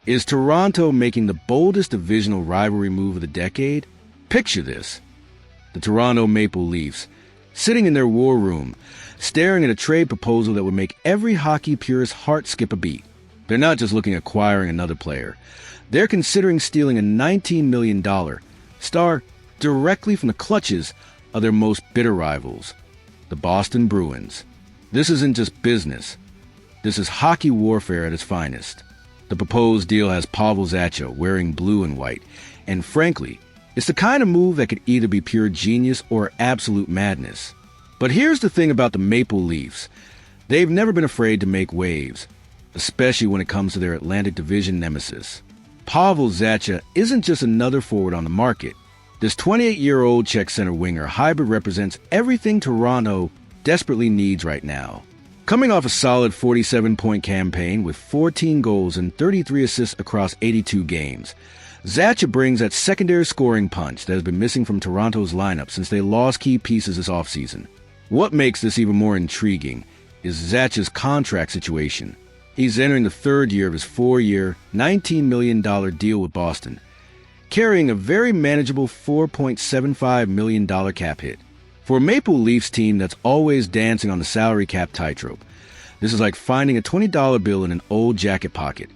Is Toronto making the boldest divisional rivalry move of the decade? Picture this. The Toronto Maple Leafs, sitting in their war room, staring at a trade proposal that would make every hockey purist's heart skip a beat. They're not just looking at acquiring another player. They're considering stealing a $19 million star directly from the clutches of their most bitter rivals, the Boston Bruins. This isn't just business. This is hockey warfare at its finest. The proposed deal has Pavel Zacha wearing blue and white, and frankly, it's the kind of move that could either be pure genius or absolute madness. But here's the thing about the Maple Leafs. They've never been afraid to make waves, especially when it comes to their Atlantic Division nemesis. Pavel Zacha isn't just another forward on the market. This 28-year-old Czech center winger hybrid represents everything Toronto desperately needs right now. Coming off a solid 47-point campaign with 14 goals and 33 assists across 82 games, Zacha brings that secondary scoring punch that has been missing from Toronto's lineup since they lost key pieces this offseason. What makes this even more intriguing is Zacha's contract situation. He's entering the third year of his 4-year, $19 million deal with Boston, carrying a very manageable $4.75 million cap hit. For a Maple Leafs team that's always dancing on the salary cap tightrope, this is like finding a $20 bill in an old jacket pocket.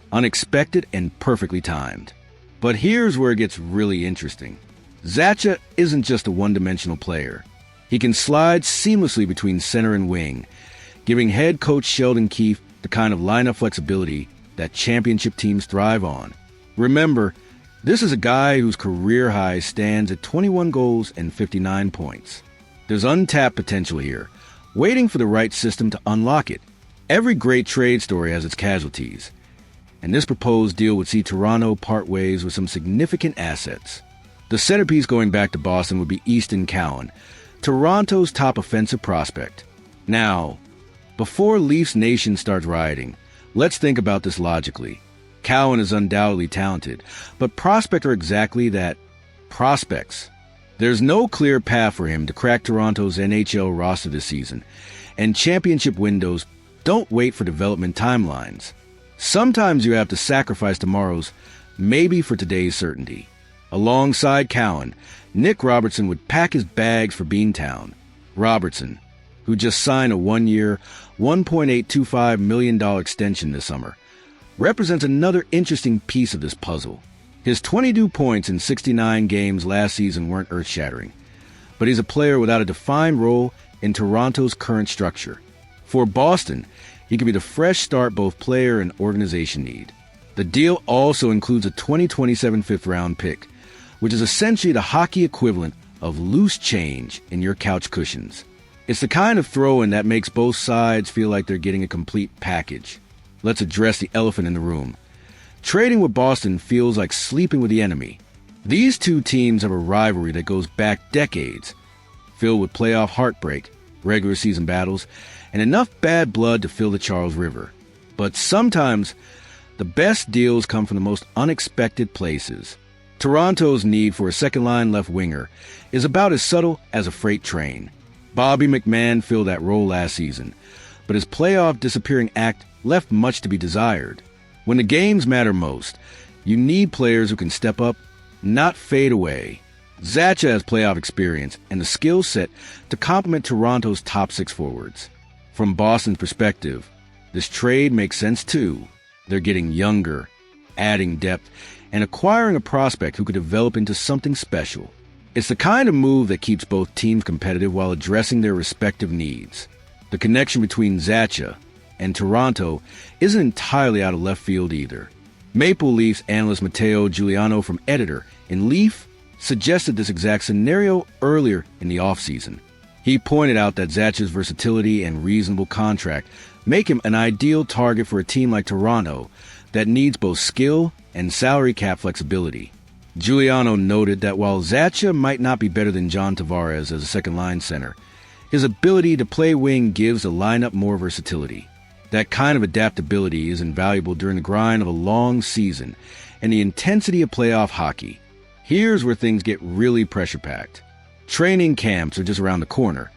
Unexpected and perfectly timed. But here's where it gets really interesting. Zacha isn't just a one-dimensional player. He can slide seamlessly between center and wing, giving head coach Sheldon Keefe the kind of lineup flexibility that championship teams thrive on. Remember, this is a guy whose career high stands at 21 goals and 59 points. There's untapped potential here, waiting for the right system to unlock it. Every great trade story has its casualties, and this proposed deal would see Toronto part ways with some significant assets. The centerpiece going back to Boston would be Easton Cowan, Toronto's top offensive prospect. Now, before Leafs Nation starts rioting, let's think about this logically. Cowan is undoubtedly talented, but prospects are exactly that, prospects. There's no clear path for him to crack Toronto's NHL roster this season, and championship windows don't wait for development timelines. Sometimes you have to sacrifice tomorrow's maybe for today's certainty. Alongside Cowan, Nick Robertson would pack his bags for Beantown. Robertson, who just signed a 1-year, $1.825 million extension this summer, represents another interesting piece of this puzzle. His 22 points in 69 games last season weren't earth-shattering, but he's a player without a defined role in Toronto's current structure. For Boston, he could be the fresh start both player and organization need. The deal also includes a 2027 fifth-round pick, which is essentially the hockey equivalent of loose change in your couch cushions. It's the kind of throw-in that makes both sides feel like they're getting a complete package. Let's address the elephant in the room. Trading with Boston feels like sleeping with the enemy. These two teams have a rivalry that goes back decades, filled with playoff heartbreak, regular season battles, and enough bad blood to fill the Charles River. But sometimes, the best deals come from the most unexpected places. Toronto's need for a second-line left winger is about as subtle as a freight train. Bobby McMahon filled that role last season, but his playoff disappearing act left much to be desired. When the games matter most, you need players who can step up, not fade away. Zacha has playoff experience and the skill set to complement Toronto's top 6 forwards. From Boston's perspective, this trade makes sense too. They're getting younger, adding depth, and acquiring a prospect who could develop into something special. It's the kind of move that keeps both teams competitive while addressing their respective needs. The connection between Zacha and Toronto isn't entirely out of left field either. Maple Leafs analyst Matteo Giuliano from Editor in Leaf suggested this exact scenario earlier in the offseason. He pointed out that Zacha's versatility and reasonable contract make him an ideal target for a team like Toronto that needs both skill and salary cap flexibility. Giuliano noted that while Zacha might not be better than John Tavares as a second-line center, his ability to play wing gives the lineup more versatility. That kind of adaptability is invaluable during the grind of a long season and the intensity of playoff hockey. Here's where things get really pressure-packed. Training camps are just around the corner,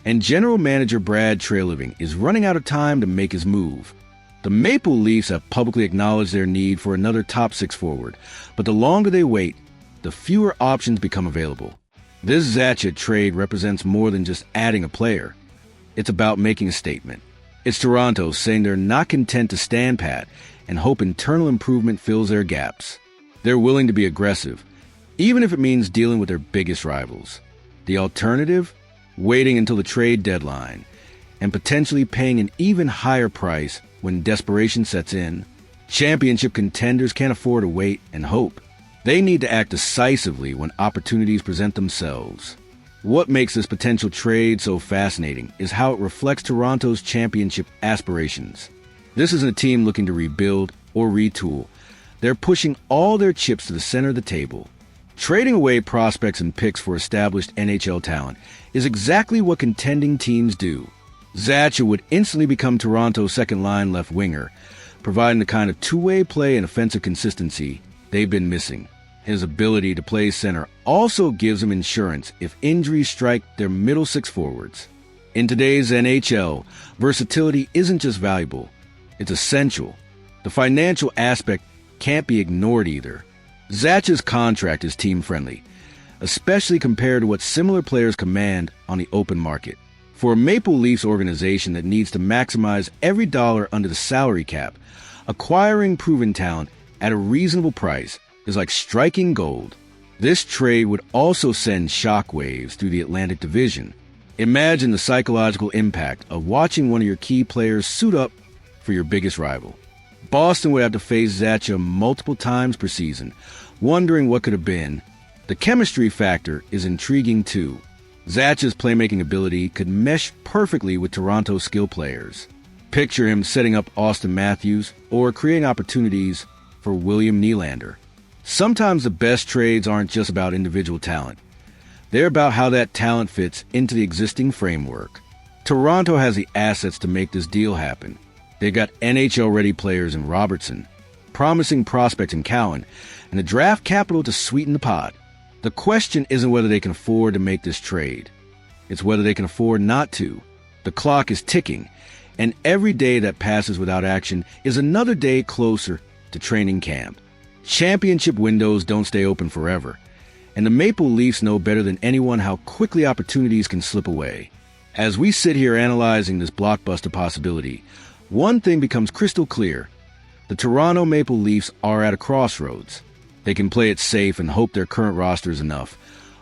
and general manager Brad Treliving is running out of time to make his move. The Maple Leafs have publicly acknowledged their need for another top six forward, but the longer they wait, the fewer options become available. This Zacha trade represents more than just adding a player. It's about making a statement. It's Toronto saying they're not content to stand pat and hope internal improvement fills their gaps. They're willing to be aggressive, even if it means dealing with their biggest rivals. The alternative? Waiting until the trade deadline and potentially paying an even higher price when desperation sets in. Championship contenders can't afford to wait and hope. They need to act decisively when opportunities present themselves. What makes this potential trade so fascinating is how it reflects Toronto's championship aspirations. This isn't a team looking to rebuild or retool. They're pushing all their chips to the center of the table. Trading away prospects and picks for established NHL talent is exactly what contending teams do. Zacha would instantly become Toronto's second-line left winger, providing the kind of two-way play and offensive consistency they've been missing. His ability to play center also gives him insurance if injuries strike their middle six forwards. In today's NHL, versatility isn't just valuable, it's essential. The financial aspect can't be ignored either. Zacha's contract is team-friendly, especially compared to what similar players command on the open market. For a Maple Leafs organization that needs to maximize every dollar under the salary cap, acquiring proven talent at a reasonable price is like striking gold. This trade would also send shockwaves through the Atlantic Division. Imagine the psychological impact of watching one of your key players suit up for your biggest rival. Boston would have to face Zacha multiple times per season, wondering what could have been. The chemistry factor is intriguing too. Zacha's playmaking ability could mesh perfectly with Toronto's skill players. Picture him setting up Austin Matthews or creating opportunities for William Nylander. Sometimes the best trades aren't just about individual talent. They're about how that talent fits into the existing framework. Toronto has the assets to make this deal happen. They've got NHL-ready players in Robertson, promising prospects in Cowan, and the draft capital to sweeten the pot. The question isn't whether they can afford to make this trade. It's whether they can afford not to. The clock is ticking, and every day that passes without action is another day closer to training camp. Championship windows don't stay open forever, and the Maple Leafs know better than anyone how quickly opportunities can slip away. As we sit here analyzing this blockbuster possibility, one thing becomes crystal clear. The Toronto Maple Leafs are at a crossroads. They can play it safe and hope their current roster is enough,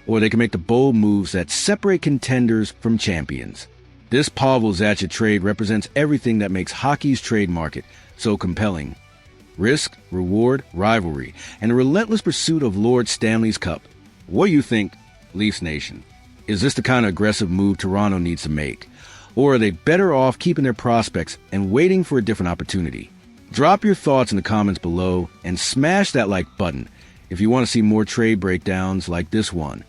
or they can make the bold moves that separate contenders from champions. This Pavel Zacha trade represents everything that makes hockey's trade market so compelling. Risk, reward, rivalry, and a relentless pursuit of Lord Stanley's Cup. What do you think, Leafs Nation? Is this the kind of aggressive move Toronto needs to make? Or are they better off keeping their prospects and waiting for a different opportunity? Drop your thoughts in the comments below and smash that like button if you want to see more trade breakdowns like this one.